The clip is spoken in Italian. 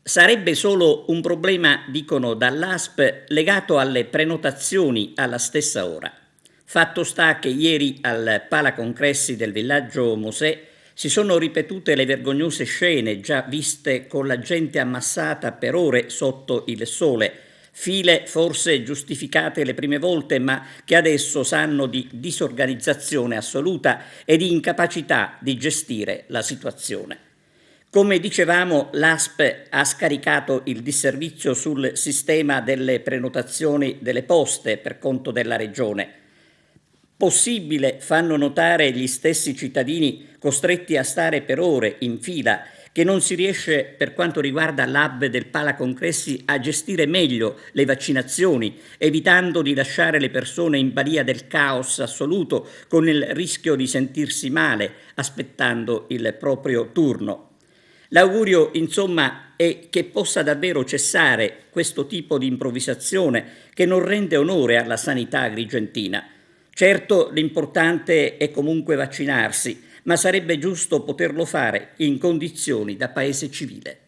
Sarebbe solo un problema, dicono dall'ASP, legato alle prenotazioni alla stessa ora. Fatto sta che ieri al Palacongressi del villaggio Mosè si sono ripetute le vergognose scene già viste con la gente ammassata per ore sotto il sole, file forse giustificate le prime volte, ma che adesso sanno di disorganizzazione assoluta e di incapacità di gestire la situazione. Come dicevamo, l'ASP ha scaricato il disservizio sul sistema delle prenotazioni delle poste per conto della Regione. Possibile, fanno notare gli stessi cittadini costretti a stare per ore in fila, che non si riesce, per quanto riguarda l'hub del Palacongressi, a gestire meglio le vaccinazioni, evitando di lasciare le persone in balia del caos assoluto, con il rischio di sentirsi male aspettando il proprio turno. L'augurio, insomma, è che possa davvero cessare questo tipo di improvvisazione che non rende onore alla sanità agrigentina. Certo, l'importante è comunque vaccinarsi, ma sarebbe giusto poterlo fare in condizioni da paese civile.